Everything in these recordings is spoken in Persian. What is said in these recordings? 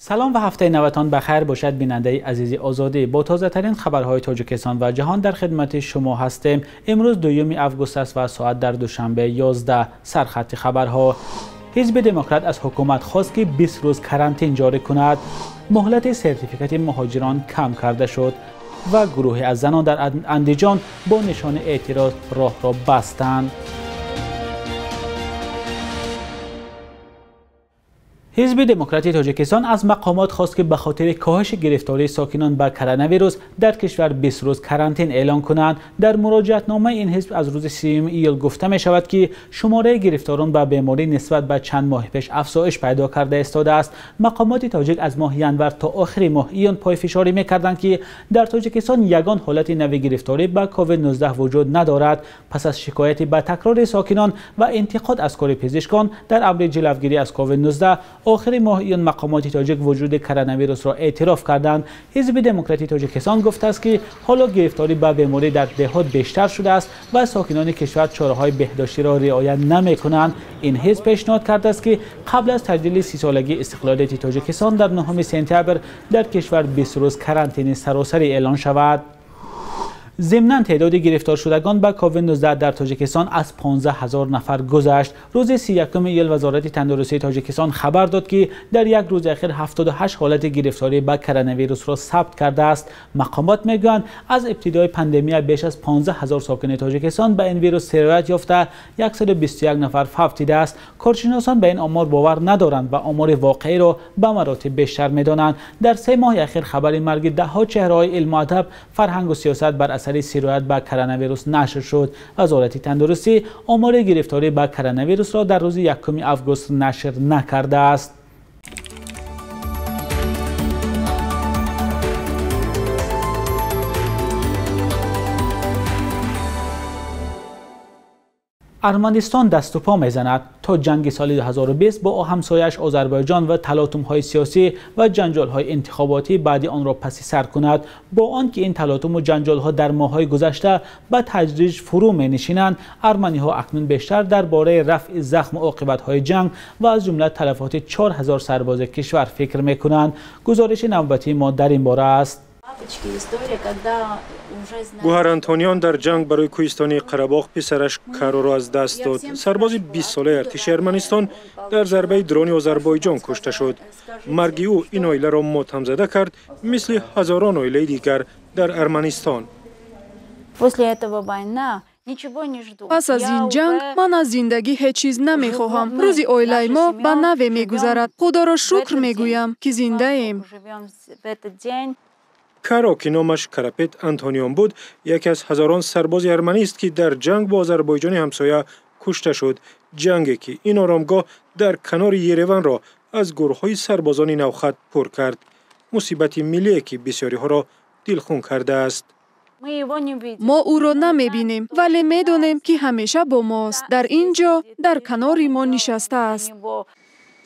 سلام و هفته نوتان بخیر باشد بیننده عزیزی آزادی. با تازه ترین خبرهای تاجیکستان و جهان در خدمت شما هستیم. امروز 2 اوگوست است و ساعت در دوشنبه 11. سرخط خبرها. حزب دموکرات از حکومت خواست که 20 روز کرانتین جاری کند. مهلت سرتیفیکات مهاجران کم کرده شد و گروهی از زنان در اندیجان با نشان اعتراض راه را بستند. حزب دموکراتی تاجیکستان از مقامات خواست که به خاطر کاهش گرفتاری ساکنان به کرونا ویروس در کشور 20 روز کرانتین اعلان کنند. در مراجعتنامه این حزب از روز 3 ایول گفته می شود که شماره گرفتاران به بیماری نسبت به چند ماه پیش افزایش پیدا کرده استاده است. مقامات تاجیک از ماه ینور تا آخر ماه ایان پای فشاری می کردند که در تاجیکستان یگان حالت نوی گرفتاری به کووید 19 وجود ندارد. پس از شکایت به تکرار ساکنان و انتقاد از کار پزشکان در امر جلوگیری از کووید 19 آخر ماه این مقامات تاجیک وجود کرونا ویروس را اعتراف کردند. حزب دموکراتی تاجیکستان گفته است که حالا گرفتاری به بیماری در دهات بیشتر شده است و ساکنان کشور چاره‌های بهداشتی را رعایت نمی‌کنند. این حزب پیشنهاد کرده است که قبل از تجلیل 30 سالگی استقلالیت تاجیکستان در 9 سپتامبر در کشور 20 روز کرانتین سراسری اعلان شود. ضمناً تعداد گرفتار شدگان به کووید 19 در تاجیکستان از 15,000 نفر گذشت. روز 31 ایول وزارت تندرستی تاجیکستان خبر داد که در یک روز اخیر 78 حالت گرفتاری به کرونا ویروس را ثبت کرده است. مقامات میگویند از ابتدای پاندمی بیش از 15,000 ساکن تاجیکستان به این ویروس سرایت یافته، 121 نفر فوت دیده است. کارشناسان به این آمار باور ندارند و آمار واقعی را به مراتب بیشتر می‌دانند. در 3 ماه اخیر خبر مرگ ده‌ها چهره‌های علم و ادب، فرهنگ و سیاست بر اثر سرایت به کرونا ویروس نشر شد. وزارت تندرستی آمار گرفتاری به کرونا ویروس را در روز 1 اوگوست نشر نکرده است. ارمنستان دست و پا میزند تا جنگ سال 2020 با همسایه‌اش آذربایجان و تلاطم‌های سیاسی و جنجال‌های انتخاباتی بعد آن را پس سر کند. با آنکه این تلاطم و جنجال‌ها در ماه‌های گذشته به تدریج فرو می‌نشینند، ارمنی‌ها اکنون بیشتر درباره رفع زخم و عاقبت‌های جنگ و از جمله تلفات 4000 سرباز کشور فکر می‌کنند. گزارش نوبتی ما در این باره است. گوهر انتونیان در جنگ برای کوهستانی قره‌باغ پسرش کارو را از دست داد. سرباز 20 ساله ارتش ارمنستان در ضربه درون آذربایجان کشته شد. مرگ او این عائله را ماتم زده کرد، مثل هزاران عائله دیگر در ارمنستان. پس از این جنگ من از زندگی هیچ چیز نمیخواهم. روزی عائله ما به نوی میگذرد. خدا را شکر میگویم که زنده ایم. کارو که نامش کراپت انتونیان بود، یکی از هزاران سرباز ارمنی است که در جنگ با آذربایجان همسایه کشته شد. جنگی که این آرامگاه در کنار یریون را از گروه‌های سربازان نوخط پر کرد. مصیبت ملی که بسیاری ها را دلخون کرده است. ما او را نمیبینیم ولی میدانیم که همیشه با ماست. در اینجا در کنار ما نشسته است.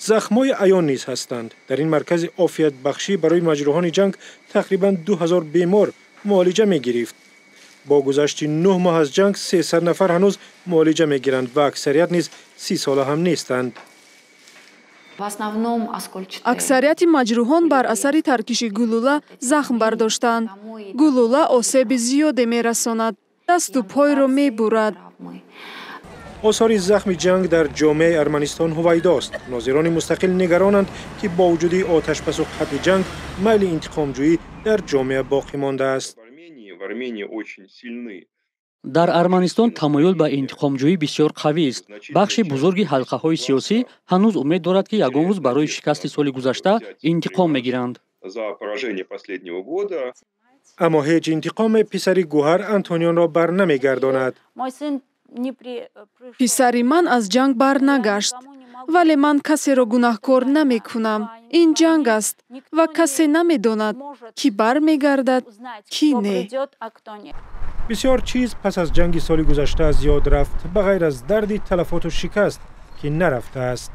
زخم‌های عیان نیز هستند. در این مرکز عافیت بخشی برای مجروحان جنگ تقریباً 2000 بیمار معالجه می‌گرفت. با گذشت 9 ماه از جنگ 300 نفر هنوز معالجه می‌گیرند و اکثریت نیز 30 ساله هم نیستند. اکثریت مجروحان بر اثر ترکش گلوله زخم برداشتند. گلوله آسیب زیادی می‌رساند. دست و پای را می‌برد. آثار زخم جنگ در جامعه ارمنستان هویداست. ناظران مستقل نگرانند که با وجود آتش‌بس و قطع جنگ میل انتقام‌جویی در جامعه باقی مانده است. در ارمنستان تمایل به انتقام‌جویی بسیار قوی است. بخش بزرگی حلقه‌های سیاسی هنوز امید دارد که یگان روز برای شکست سال گذشته انتقام می‌گیرند. اما هیچ انتقام پسری گوهر انتونیان را بر نمی‌گرداند. پسری من از جنگ بر نگشت ولی من کسی را گناهکار نمی کنم. این جنگ است و کسی نمی داند کی بر می گردد کی نه. بسیار چیز پس از جنگ سال گذشته از یاد رفت، به غیر از درد تلفات و شکست که نرفته است.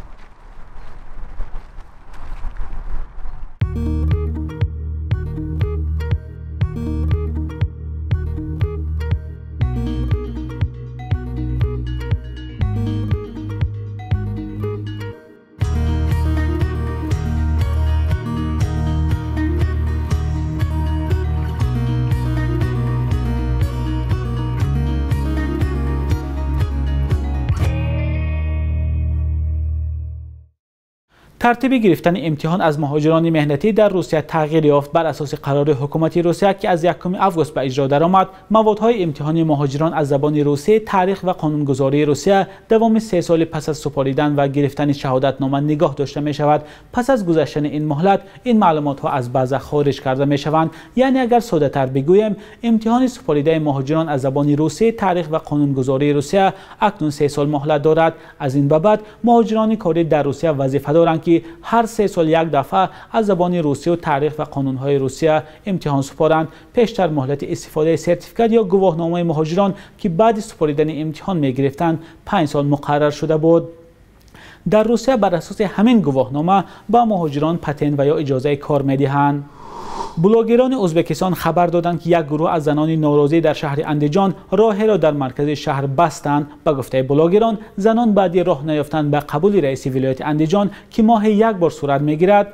ترتیب گرفتن امتحان از مهاجران مهنتی در روسیه تغییر یافت. بر اساس قرار حکومت روسیه که از 1 آگوست به اجرا درآمد، موادهای امتحان مهاجران از زبان روسی، تاریخ و قانونگذاری روسیه دوام 3 سال پس از سپاریدن و گرفتن شهادتنامه نگاه داشته می شود. پس از گذشتن این مهلت این معلومات ها از بازه خارج کرده می شوند. یعنی اگر ساده تر بگویم، امتحان سپاریده مهاجران از زبان روسی، تاریخ و قانونگذاری روسیه اکنون 3 سال مهلت دارد. از این بعد مهاجران کاری در روسیه وظیفه دارند که هر 3 سال یک دفعه از زبان روسی و تاریخ و قانونهای روسیه امتحان سپارند. پیشتر مهلت استفاده سرتیفیکات یا گواهنامه مهاجران که بعد سپاریدن امتحان می گرفتند 5 سال مقرر شده بود. در روسیه بر اساس همین گواهنامه با مهاجران پتن و یا اجازه کار می دهند. بلاگران ازبکستان خبر دادند که یک گروه از زنان ناراضی در شهر اندیجان راه را در مرکز شهر بستند. به گفته بلاگران، زنان بعد راه نیافتند به قبول رئیس ولایت اندیجان که ماهی یک بار صورت میگیرد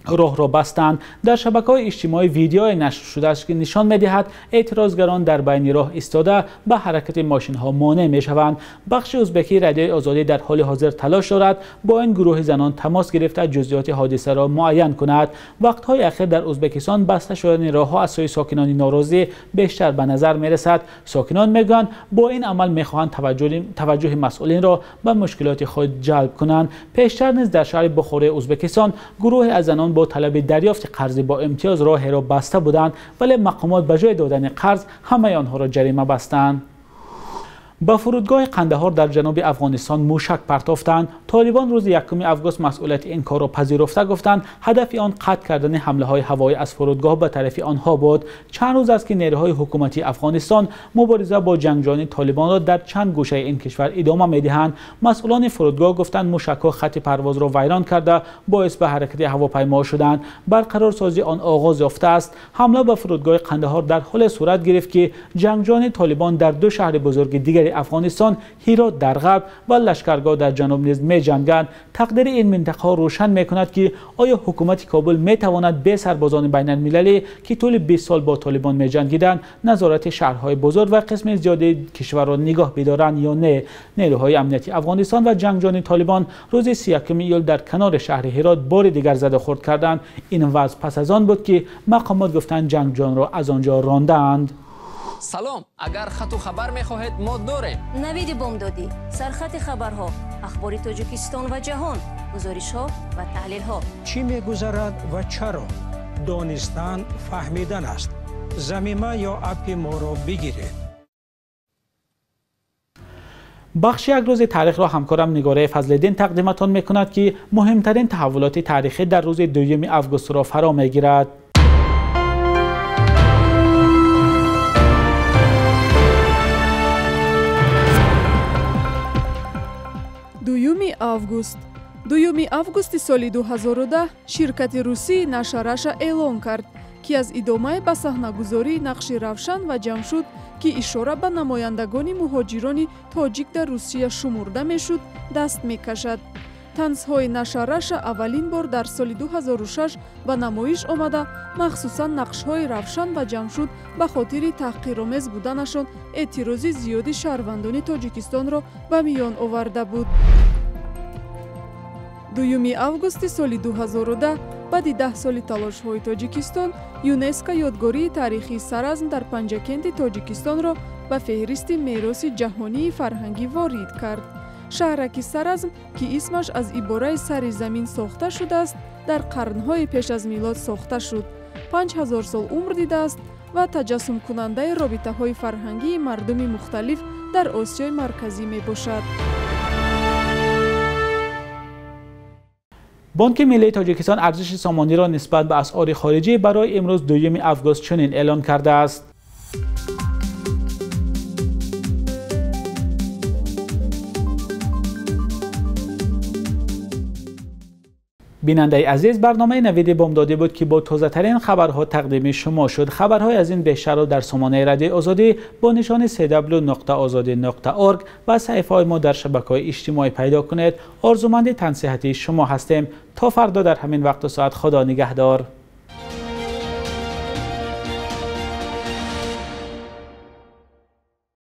راه را بستند. در شبکه‌های اجتماعی ویدیوی نشر شده است که نشان می‌دهد اعتراضگران در بین راه ایستاده به حرکت ماشین‌ها مانع می‌شوند. بخش ازبکی رادیوی آزادی در حال حاضر تلاش دارد با این گروه زنان تماس گرفته جزئیات حادثه را معین کند. وقت‌های اخیر در ازبکستان بسته شدن راه‌ها از سوی ساکنان ناراضی بیشتر به نظر می‌رسد. ساکنان میگویند با این عمل می‌خواهند توجه مسئولین را به مشکلات خود جلب کنند. پیشتر نیز در شهر بخاری ازبکستان گروه از زنان با طلب دریافت قرض با امتیاز راه را بسته بودند، ولی مقامات به جای دادن قرض همه آنها را جریمه بستند. با فرودگاه قندهار در جنوب افغانستان موشک پرتافتند. طالبان روز 1 آگوست مسئولیت این کار را پذیرفته گفتند هدف آن قطع کردن حمله های هوایی از فرودگاه به طرف آنها بود. چند روز است که نیروهای حکومتی افغانستان مبارزه با جنگجویان طالبان را در چند گوشه این کشور ادامه می‌دهند. مسئولان فرودگاه گفتند موشک‌ها خط پرواز را ویران کرده باعث به حرکت هواپیما شدند. برقرارسازی آن آغاز یافته است. حمله به فرودگاه قندهار در حال صورت گرفت که جنگجویان طالبان در 2 شهر بزرگ دیگر افغانستان، هرات در غرب و لشکرگاه در جنوب نیز می‌جنگند. تقدیر این منطقه روشن می‌کند که آیا حکومت کابل می‌تواند به سربازان بین‌المللی که طول 20 سال با طالبان می‌جنگیدند نظارت شهرهای بزرگ و قسم زیادی کشور را نگاه بدارند یا نه. نیروهای امنیتی افغانستان و جنگجویان طالبان روز 31 ایول در کنار شهر هرات بار دیگر زد و خورد کردند. این وضع پس از آن بود که مقامات گفتند جنگجویان را از آنجا راندند. سلام، اگر خط و خبر می‌خواهید ما داریم. نوید بامدادی، سرخط خبرها، اخبار تاجیکستان و جهان، گزارش‌ها و تحلیل‌ها. چی می‌گذرد و چرا؟ دانستن فهمیدن است. ضمیمه یا اپ ما را بگیرید. بخش یک روز تاریخ را همکارم نگاره فضل‌الدین تقدیمتان می‌کند که مهمترین تحولات تاریخی در روز 2 آگوست را فرا می‌گیرد. 2 август. 2 августи соли 2010 ширкати русии Нашараша эълон кард, ки аз идомаи ба саҳнагузории нақши Равшан ва Ҷамшуд, ки ишора ба намояндагони муҳоҷирони тоҷик дар Русия шумурда мешуд, даст мекашад. танзҳои Нашараша аввалин бор дар соли 2006 ба намоиш омада, махсусан нақшҳои Равшан ва Ҷамшуд ба хотири таҳқиромез буданашон эътирози зиёди шаҳрвандони Тоҷикистонро ба миён оварда буд. 2 августи соли 2010 баъди 10 соли талошҳои Тоҷикистон, ЮНЕСКО ёдгории таърихии Саразм дар Панҷакенти Тоҷикистонро ба феҳристи мероси ҷаҳонии фарҳангӣ ворид кард. шаҳраки Саразм, ки исмаш аз ибораи сари замин сохта шудааст, дар қарнҳои пеш аз милод сохта шуд. 5000 сол умр дидааст ва таҷассумкунандаи робитаҳои фарҳангии мардуми мухталиф дар Осиёи марказӣ мебошад. بانک ملی تاجیکستان ارزش سامانی را نسبت به اسعار خارجی برای امروز 2 آگوست چنین اعلان کرده است. بیننده عزیز، برنامه نوید بامدادی بود که با تازه ترین خبرها تقدیم شما شد. خبرهای از این بیشتر را در سامانه رادیو آزادی با نشان www.azadi.org و صفحه ما در شبکه‌های اجتماعی پیدا کنید. آرزومند تن صحتی شما هستیم. تا فردا در همین وقت و ساعت خدا نگهدار.